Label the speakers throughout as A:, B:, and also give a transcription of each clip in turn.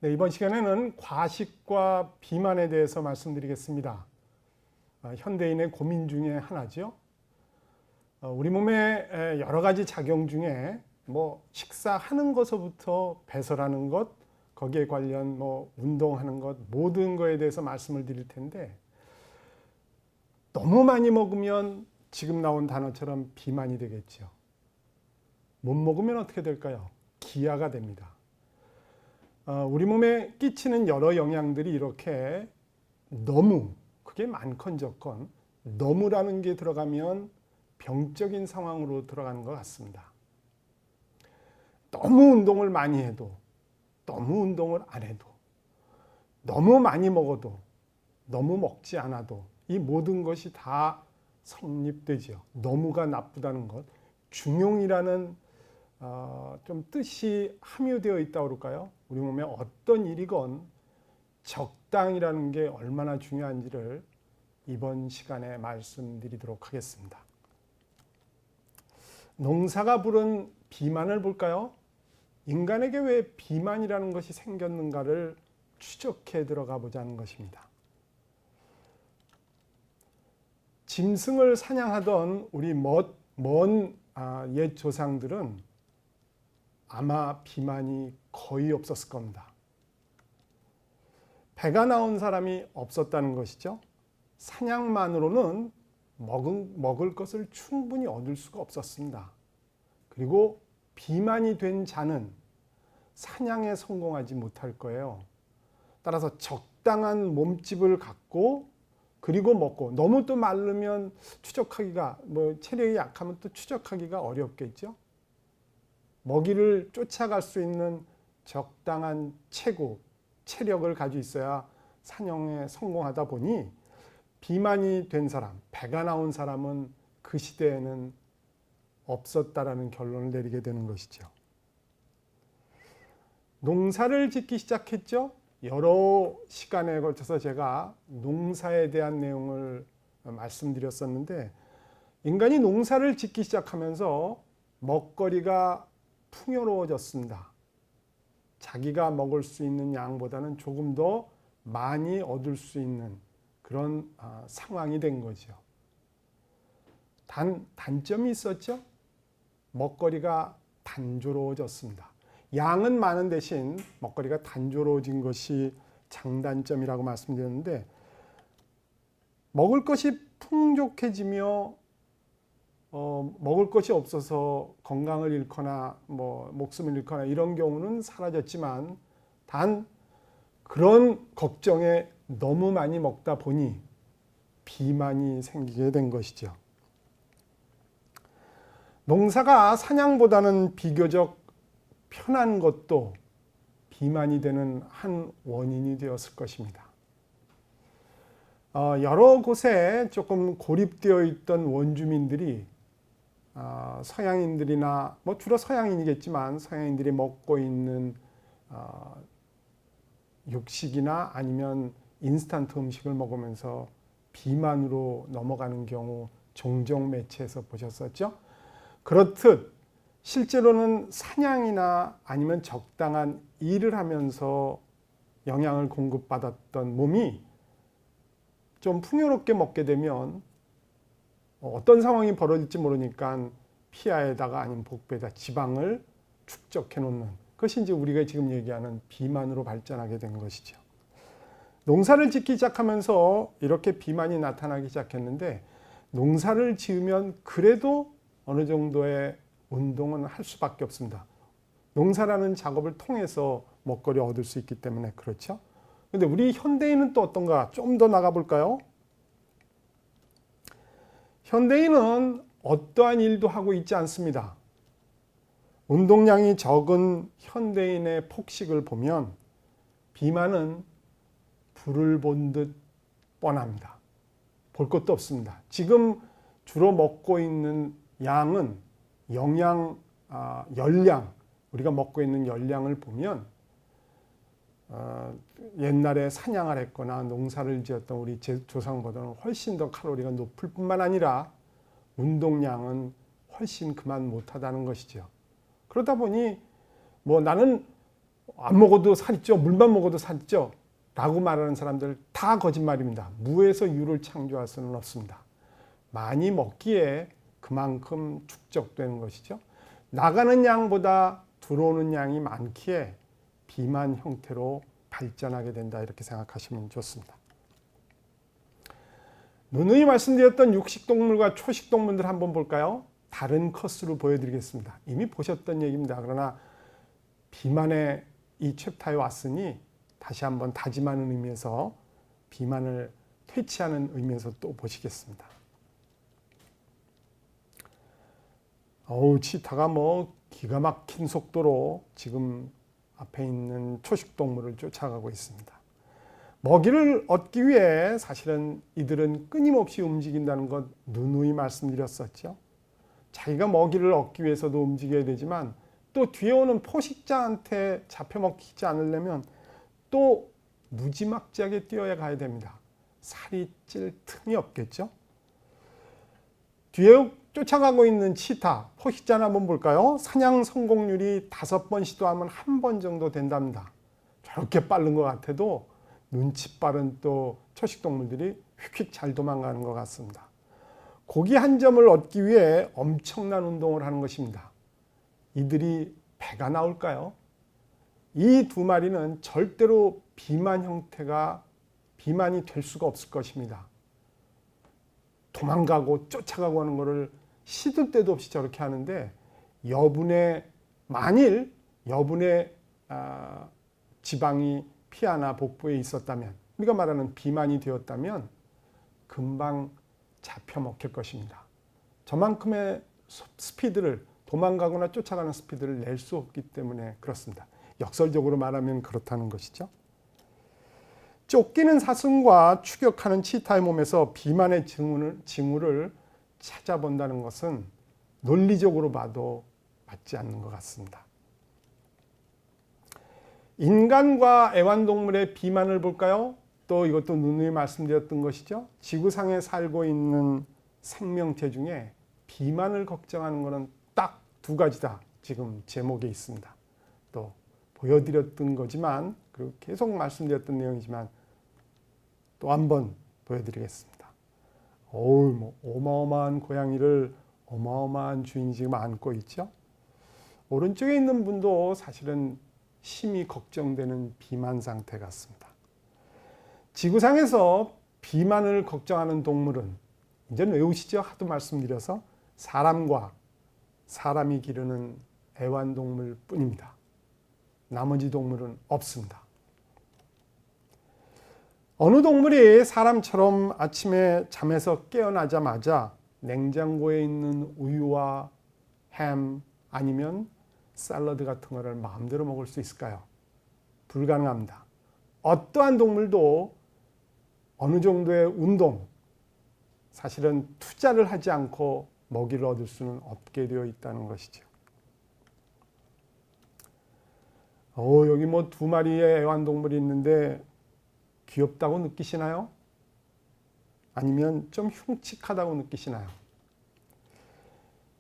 A: 네, 이번 시간에는 과식과 비만에 대해서 말씀드리겠습니다. 현대인의 고민 중에 하나죠. 우리 몸에 여러 가지 작용 중에 식사하는 것부터 배설하는 것, 거기에 관련 운동하는 것, 모든 거에 대해서 말씀을 드릴 텐데, 너무 많이 먹으면 지금 나온 단어처럼 비만이 되겠죠. 못 먹으면 어떻게 될까요? 기아가 됩니다. 우리 몸에 끼치는 여러 영향들이 이렇게 너무, 그게 많건 적건 너무라는 게 들어가면 병적인 상황으로 들어가는 것 같습니다. 너무 운동을 많이 해도, 너무 운동을 안 해도, 너무 많이 먹어도, 너무 먹지 않아도 이 모든 것이 다 성립되죠. 너무가 나쁘다는 것, 중용이라는 좀 뜻이 함유되어 있다고 그럴까요? 우리 몸에 어떤 일이건 적당이라는 게 얼마나 중요한지를 이번 시간에 말씀드리도록 하겠습니다. 농사가 부른 비만을 볼까요? 인간에게 왜 비만이라는 것이 생겼는가를 추적해 들어가 보자는 것입니다. 짐승을 사냥하던 우리 먼 옛 조상들은 아마 비만이 거의 없었을 겁니다. 배가 나온 사람이 없었다는 것이죠. 사냥만으로는 먹을 것을 충분히 얻을 수가 없었습니다. 그리고 비만이 된 자는 사냥에 성공하지 못할 거예요. 따라서 적당한 몸집을 갖고 그리고 먹고, 너무 또 마르면 추적하기가, 체력이 약하면 또 추적하기가 어렵겠죠. 먹이를 쫓아갈 수 있는 적당한 체력을 가지고 있어야 사냥에 성공하다 보니 비만이 된 사람, 배가 나온 사람은 그 시대에는 없었다라는 결론을 내리게 되는 것이죠. 농사를 짓기 시작했죠. 여러 시간에 걸쳐서 제가 농사에 대한 내용을 말씀드렸었는데, 인간이 농사를 짓기 시작하면서 먹거리가 풍요로워졌습니다. 자기가 먹을 수 있는 양보다는 조금 더 많이 얻을 수 있는 그런 상황이 된 거죠. 단점이 있었죠. 먹거리가 단조로워졌습니다. 양은 많은 대신 먹거리가 단조로워진 것이 장단점이라고 말씀드렸는데, 먹을 것이 풍족해지며 먹을 것이 없어서 건강을 잃거나 목숨을 잃거나 이런 경우는 사라졌지만, 단 그런 걱정에 너무 많이 먹다 보니 비만이 생기게 된 것이죠. 농사가 사냥보다는 비교적 편한 것도 비만이 되는 한 원인이 되었을 것입니다. 여러 곳에 조금 고립되어 있던 원주민들이 서양인들이나 주로 서양인이겠지만 서양인들이 먹고 있는 육식이나 아니면 인스턴트 음식을 먹으면서 비만으로 넘어가는 경우 종종 매체에서 보셨었죠. 그렇듯 실제로는 사냥이나 아니면 적당한 일을 하면서 영양을 공급받았던 몸이 좀 풍요롭게 먹게 되면 어떤 상황이 벌어질지 모르니까 피하에다가 아니면 복부에다 지방을 축적해 놓는 것이 이제 우리가 지금 얘기하는 비만으로 발전하게 된 것이죠. 농사를 짓기 시작하면서 이렇게 비만이 나타나기 시작했는데, 농사를 지으면 그래도 어느 정도의 운동은 할 수밖에 없습니다. 농사라는 작업을 통해서 먹거리 얻을 수 있기 때문에 그렇죠. 근데 우리 현대인은 또 어떤가? 좀 더 나가볼까요? 현대인은 어떠한 일도 하고 있지 않습니다. 운동량이 적은 현대인의 폭식을 보면 비만은 불을 본 듯 뻔합니다. 볼 것도 없습니다. 지금 주로 먹고 있는 양은 열량, 우리가 먹고 있는 열량을 보면 옛날에 사냥을 했거나 농사를 지었던 우리 조상보다는 훨씬 더 칼로리가 높을 뿐만 아니라 운동량은 훨씬 그만 못하다는 것이죠. 그러다 보니 나는 안 먹어도 살있죠. 물만 먹어도 살있죠. 라고 말하는 사람들 다 거짓말입니다. 무에서 유를 창조할 수는 없습니다. 많이 먹기에 그만큼 축적되는 것이죠. 나가는 양보다 들어오는 양이 많기에 비만 형태로 발전하게 된다, 이렇게 생각하시면 좋습니다. 누누이 말씀드렸던 육식동물과 초식동물들 한번 볼까요? 다른 컷으로 보여드리겠습니다. 이미 보셨던 얘기입니다. 그러나 비만의 이 챕터에 왔으니 다시 한번 다짐하는 의미에서 비만을 퇴치하는 의미에서 또 보시겠습니다. 치타가 기가 막힌 속도로 지금 앞에 있는 초식동물을 쫓아가고 있습니다. 먹이를 얻기 위해 사실은 이들은 끊임없이 움직인다는 것 누누이 말씀드렸었죠. 자기가 먹이를 얻기 위해서도 움직여야 되지만 또 뒤에 오는 포식자한테 잡혀먹히지 않으려면 또 무지막지하게 뛰어야 가야 됩니다. 살이 찔 틈이 없겠죠. 뒤에 쫓아가고 있는 치타, 포식자를 한번 볼까요? 사냥 성공률이 5번 시도하면 1번 정도 된답니다. 저렇게 빠른 것 같아도 눈치 빠른 또 초식동물들이 휙휙 잘 도망가는 것 같습니다. 고기 한 점을 얻기 위해 엄청난 운동을 하는 것입니다. 이들이 배가 나올까요? 이 두 마리는 절대로 비만이 될 수가 없을 것입니다. 도망가고 쫓아가고 하는 것을 시도 때도 없이 저렇게 하는데 만일 여분의 지방이 피하나 복부에 있었다면, 우리가 말하는 비만이 되었다면 금방 잡혀먹힐 것입니다. 저만큼의 스피드를, 도망가거나 쫓아가는 스피드를 낼 수 없기 때문에 그렇습니다. 역설적으로 말하면 그렇다는 것이죠. 쫓기는 사슴과 추격하는 치타의 몸에서 비만의 징후를 찾아본다는 것은 논리적으로 봐도 맞지 않는 것 같습니다. 인간과 애완동물의 비만을 볼까요? 또 이것도 누누이 말씀드렸던 것이죠. 지구상에 살고 있는 생명체 중에 비만을 걱정하는 것은 딱 2가지다. 지금 제목에 있습니다. 또 보여드렸던 거지만, 그리고 계속 말씀드렸던 내용이지만 또 한번 보여드리겠습니다. 어마어마한 고양이를 어마어마한 주인이 지금 안고 있죠. 오른쪽에 있는 분도 사실은 심히 걱정되는 비만 상태 같습니다. 지구상에서 비만을 걱정하는 동물은 이제는 외우시죠? 하도 말씀드려서 사람과 사람이 기르는 애완동물 뿐입니다. 나머지 동물은 없습니다. 어느 동물이 사람처럼 아침에 잠에서 깨어나자마자 냉장고에 있는 우유와 햄 아니면 샐러드 같은 거를 마음대로 먹을 수 있을까요? 불가능합니다. 어떠한 동물도 어느 정도의 운동, 사실은 투자를 하지 않고 먹이를 얻을 수는 없게 되어 있다는 것이죠. 여기 2마리의 애완동물이 있는데 귀엽다고 느끼시나요? 아니면 좀 흉측하다고 느끼시나요?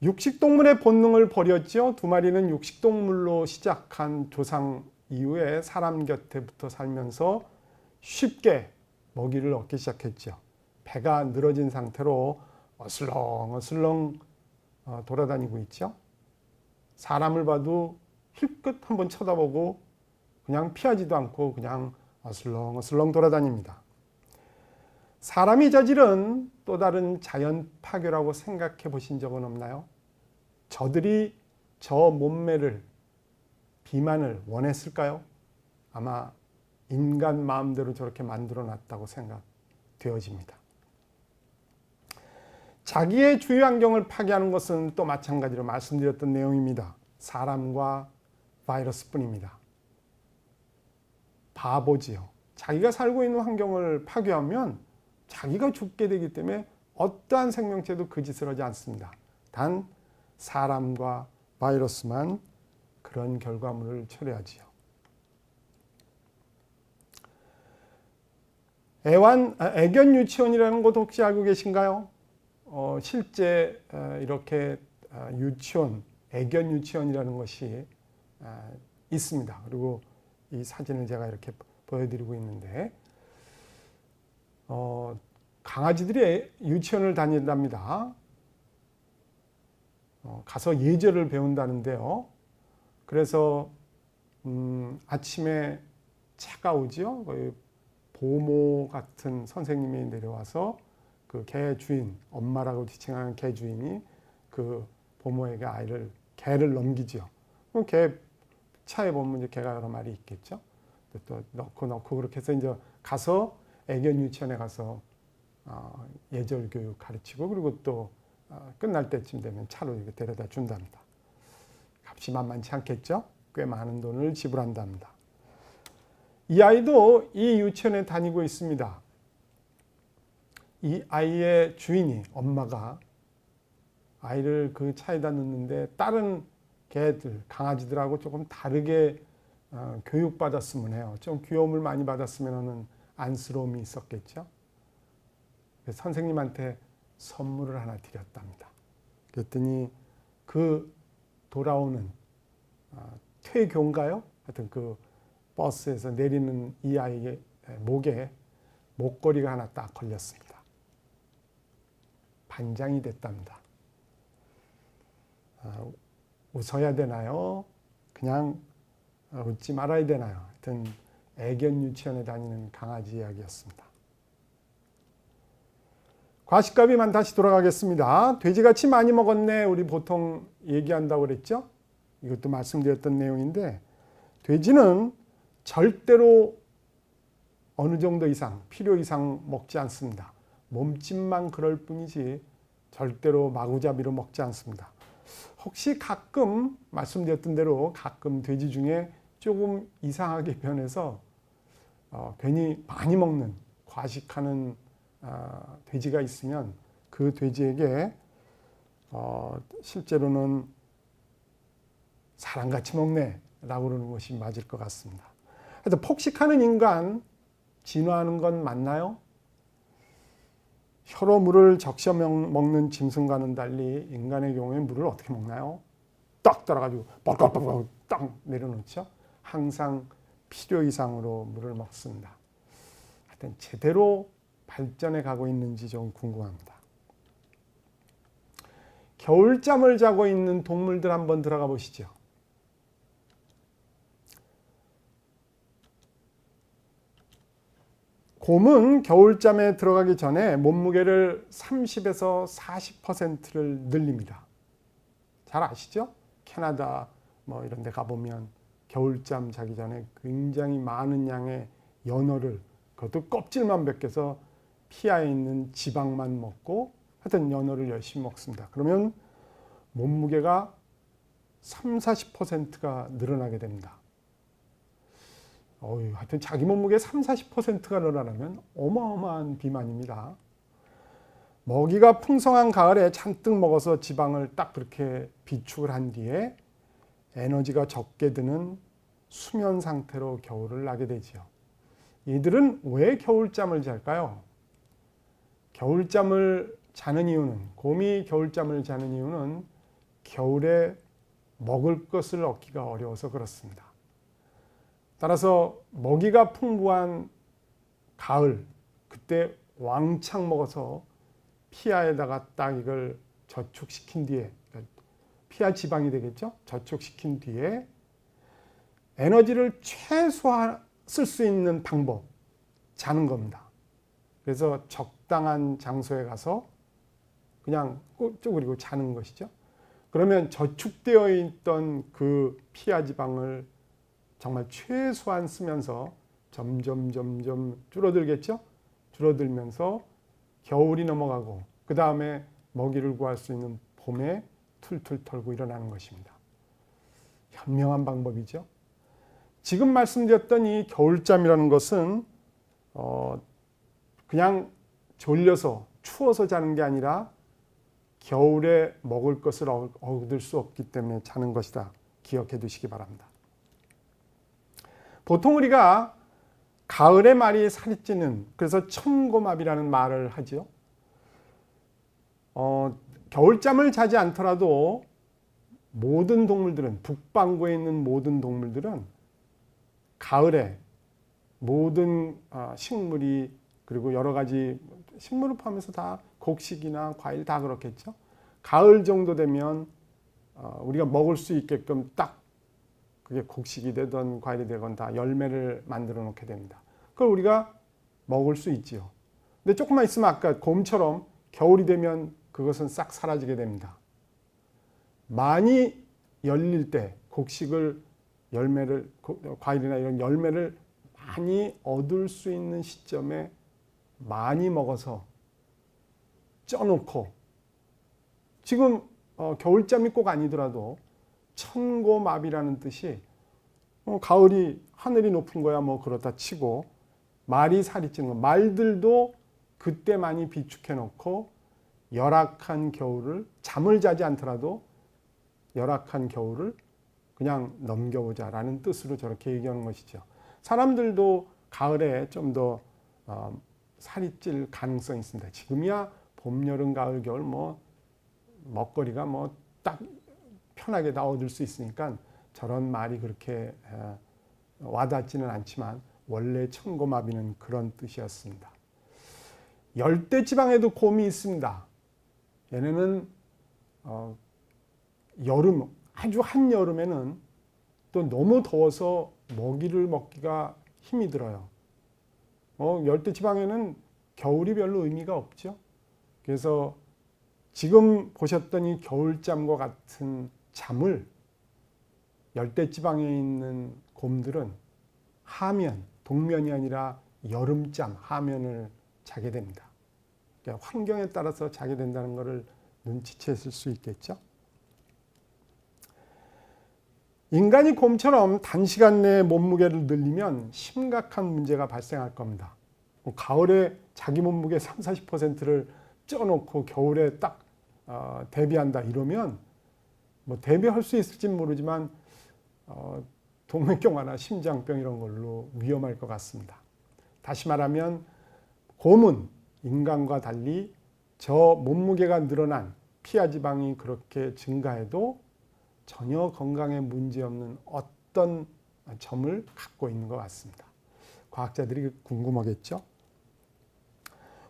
A: 육식동물의 본능을 버렸죠. 2마리는 육식동물로 시작한 조상 이후에 사람 곁에 붙어 살면서 쉽게 먹이를 얻기 시작했죠. 배가 늘어진 상태로 어슬렁어슬렁 돌아다니고 있죠. 사람을 봐도 힐끗 한번 쳐다보고 그냥 피하지도 않고 그냥 어슬렁어슬렁 돌아다닙니다. 사람이 저지른 또 다른 자연 파괴라고 생각해 보신 적은 없나요? 저들이 저 몸매를, 비만을 원했을까요? 아마 인간 마음대로 저렇게 만들어 놨다고 생각되어집니다. 자기의 주위 환경을 파괴하는 것은 또 마찬가지로 말씀드렸던 내용입니다. 사람과 바이러스뿐입니다. 바보지요. 자기가 살고 있는 환경을 파괴하면 자기가 죽게 되기 때문에 어떠한 생명체도 그 짓을 하지 않습니다. 단 사람과 바이러스만 그런 결과물을 초래하지요. 애견 유치원이라는 곳 혹시 알고 계신가요? 실제 이렇게 유치원, 애견 유치원이라는 것이 있습니다. 그리고 이 사진을 제가 이렇게 보여드리고 있는데 강아지들이 유치원을 다닌답니다. 가서 예절을 배운다는데요. 그래서 아침에 차가 오죠. 보모 같은 선생님이 내려와서 그 개 주인, 엄마라고 지칭하는 개 주인이 그 보모에게 개를 넘기죠. 그럼 개 차에 보면 이제 개가 여러 마리 있겠죠. 또 넣고 그렇게 해서 이제 가서 애견 유치원에 가서 예절 교육 가르치고 그리고 또 끝날 때쯤 되면 차로 이렇게 데려다 준답니다. 값이 만만치 않겠죠? 꽤 많은 돈을 지불한답니다. 이 아이도 이 유치원에 다니고 있습니다. 이 아이의 주인이, 엄마가 아이를 그 차에다 넣는데 다른 개들, 강아지들하고 조금 다르게 교육받았으면 해요. 좀 귀여움을 많이 받았으면 안쓰러움이 있었겠죠. 그래서 선생님한테 선물을 하나 드렸답니다. 그랬더니 그 돌아오는 퇴교인가요? 하여튼 그 버스에서 내리는 이 아이의 목에 목걸이가 하나 딱 걸렸습니다. 반장이 됐답니다. 웃어야 되나요? 그냥 웃지 말아야 되나요? 하여튼 애견 유치원에 다니는 강아지 이야기였습니다. 과식값이만 다시 돌아가겠습니다. 돼지같이 많이 먹었네. 우리 보통 얘기한다고 그랬죠? 이것도 말씀드렸던 내용인데 돼지는 절대로 어느 정도 이상, 필요 이상 먹지 않습니다. 몸집만 그럴 뿐이지 절대로 마구잡이로 먹지 않습니다. 혹시 가끔 말씀드렸던 대로 가끔 돼지 중에 조금 이상하게 변해서 괜히 많이 먹는 과식하는 돼지가 있으면 그 돼지에게 실제로는 사람같이 먹네 라고 그러는 것이 맞을 것 같습니다. 그래서 폭식하는 인간 진화하는 건 맞나요? 혀로 물을 적셔 먹는 짐승과는 달리 인간의 경우에 물을 어떻게 먹나요? 딱 따라가지고 뻑뻑뻑뻑 딱 내려놓죠. 항상 필요 이상으로 물을 먹습니다. 하여튼 제대로 발전해 가고 있는지 좀 궁금합니다. 겨울잠을 자고 있는 동물들 한번 들어가 보시죠. 곰은 겨울잠에 들어가기 전에 몸무게를 30에서 40%를 늘립니다. 잘 아시죠? 캐나다 뭐 이런 데 가보면 겨울잠 자기 전에 굉장히 많은 양의 연어를, 그것도 껍질만 벗겨서 피하에 있는 지방만 먹고 하여튼 연어를 열심히 먹습니다. 그러면 몸무게가 30-40%가 늘어나게 됩니다. 하여튼 자기 몸무게 30-40%가 늘어나면 어마어마한 비만입니다. 먹이가 풍성한 가을에 잔뜩 먹어서 지방을 딱 그렇게 비축을 한 뒤에 에너지가 적게 드는 수면 상태로 겨울을 나게 되죠. 이들은 왜 겨울잠을 잘까요? 겨울잠을 자는 이유는, 곰이 겨울잠을 자는 이유는 겨울에 먹을 것을 얻기가 어려워서 그렇습니다. 따라서 먹이가 풍부한 가을, 그때 왕창 먹어서 피하에다가 딱 이걸 저축시킨 뒤에, 피하 지방이 되겠죠? 저축시킨 뒤에 에너지를 최소화 쓸 수 있는 방법, 자는 겁니다. 그래서 적당한 장소에 가서 그냥 쪼그리고 자는 것이죠. 그러면 저축되어 있던 그 피하 지방을 정말 최소한 쓰면서 점점 줄어들겠죠? 줄어들면서 겨울이 넘어가고 그 다음에 먹이를 구할 수 있는 봄에 툴툴 털고 일어나는 것입니다. 현명한 방법이죠. 지금 말씀드렸던 이 겨울잠이라는 것은 그냥 졸려서 추워서 자는 게 아니라 겨울에 먹을 것을 얻을 수 없기 때문에 자는 것이다. 기억해 두시기 바랍니다. 보통 우리가 가을에 말이 살이 찌는, 그래서 천고마비라는 말을 하죠. 겨울잠을 자지 않더라도 모든 동물들은, 북반구에 있는 모든 동물들은 가을에 모든 식물이 그리고 여러 가지 식물을 포함해서 다 곡식이나 과일 다 그렇겠죠. 가을 정도 되면 우리가 먹을 수 있게끔 딱 그게 곡식이 되든 과일이 되건 다 열매를 만들어 놓게 됩니다. 그걸 우리가 먹을 수 있지요. 근데 조금만 있으면 아까 곰처럼 겨울이 되면 그것은 싹 사라지게 됩니다. 많이 열릴 때 곡식을 열매를 과일이나 이런 열매를 많이 얻을 수 있는 시점에 많이 먹어서 쪄놓고 지금 겨울잠이 꼭 아니더라도 천고마비라는 뜻이 가을이 하늘이 높은 거야 뭐 그렇다 치고 말이 살이 찌는 거 말들도 그때 많이 비축해 놓고 열악한 겨울을 잠을 자지 않더라도 열악한 겨울을 그냥 넘겨보자라는 뜻으로 저렇게 얘기하는 것이죠. 사람들도 가을에 좀 더 살이 찔 가능성이 있습니다. 지금이야 봄, 여름, 가을, 겨울 뭐 먹거리가 뭐 딱 편하게 다 얻을 수 있으니까 저런 말이 그렇게 와닿지는 않지만 원래 천고마비는 그런 뜻이었습니다. 열대지방에도 곰이 있습니다. 얘네는 여름 아주 한여름에는 또 너무 더워서 먹이를 먹기가 힘이 들어요. 열대지방에는 겨울이 별로 의미가 없죠. 그래서 지금 보셨던 이 겨울잠과 같은 잠을 열대지방에 있는 곰들은 하면, 동면이 아니라 여름잠, 하면을 자게 됩니다. 그러니까 환경에 따라서 자게 된다는 것을 눈치챘을 수 있겠죠. 인간이 곰처럼 단시간 내에 몸무게를 늘리면 심각한 문제가 발생할 겁니다. 가을에 자기 몸무게 30-40%를 쪄놓고 겨울에 딱 대비한다 이러면 뭐 대비할 수 있을지는 모르지만 동맥경화나 심장병 이런 걸로 위험할 것 같습니다. 다시 말하면 곰은 인간과 달리 저 몸무게가 늘어난 피하 지방이 그렇게 증가해도 전혀 건강에 문제없는 어떤 점을 갖고 있는 것 같습니다. 과학자들이 궁금하겠죠?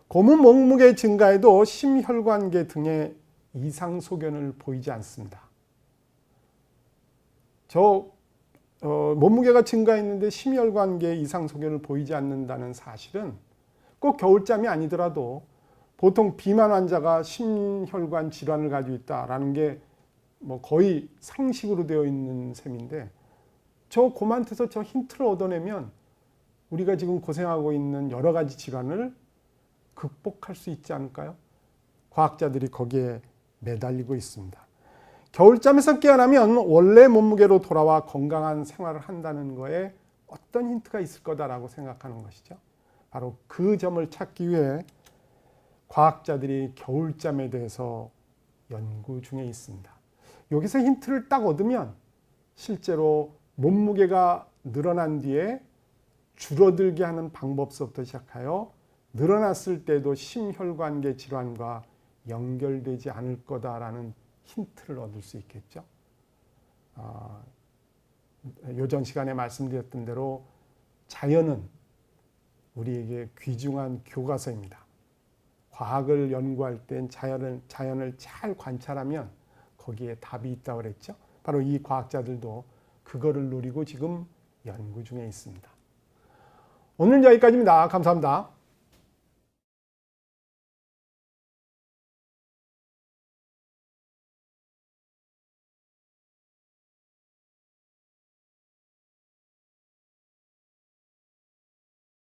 A: 곰은 몸무게 증가에도 심혈관계 등의 이상 소견을 보이지 않습니다. 몸무게가 증가했는데 심혈관계 이상 소견을 보이지 않는다는 사실은 꼭 겨울잠이 아니더라도 보통 비만 환자가 심혈관 질환을 가지고 있다라는 게 뭐 거의 상식으로 되어 있는 셈인데 저 곰한테서 저 힌트를 얻어내면 우리가 지금 고생하고 있는 여러 가지 질환을 극복할 수 있지 않을까요? 과학자들이 거기에 매달리고 있습니다. 겨울잠에서 깨어나면 원래 몸무게로 돌아와 건강한 생활을 한다는 거에 어떤 힌트가 있을 거다라고 생각하는 것이죠. 바로 그 점을 찾기 위해 과학자들이 겨울잠에 대해서 연구 중에 있습니다. 여기서 힌트를 딱 얻으면 실제로 몸무게가 늘어난 뒤에 줄어들게 하는 방법부터 시작하여 늘어났을 때도 심혈관계 질환과 연결되지 않을 거다라는 힌트를 얻을 수 있겠죠. 요전 시간에 말씀드렸던 대로 자연은 우리에게 귀중한 교과서입니다. 과학을 연구할 땐 자연을 잘 관찰하면 거기에 답이 있다고 그랬죠. 바로 이 과학자들도 그거를 노리고 지금 연구 중에 있습니다. 오늘 여기까지입니다. 감사합니다.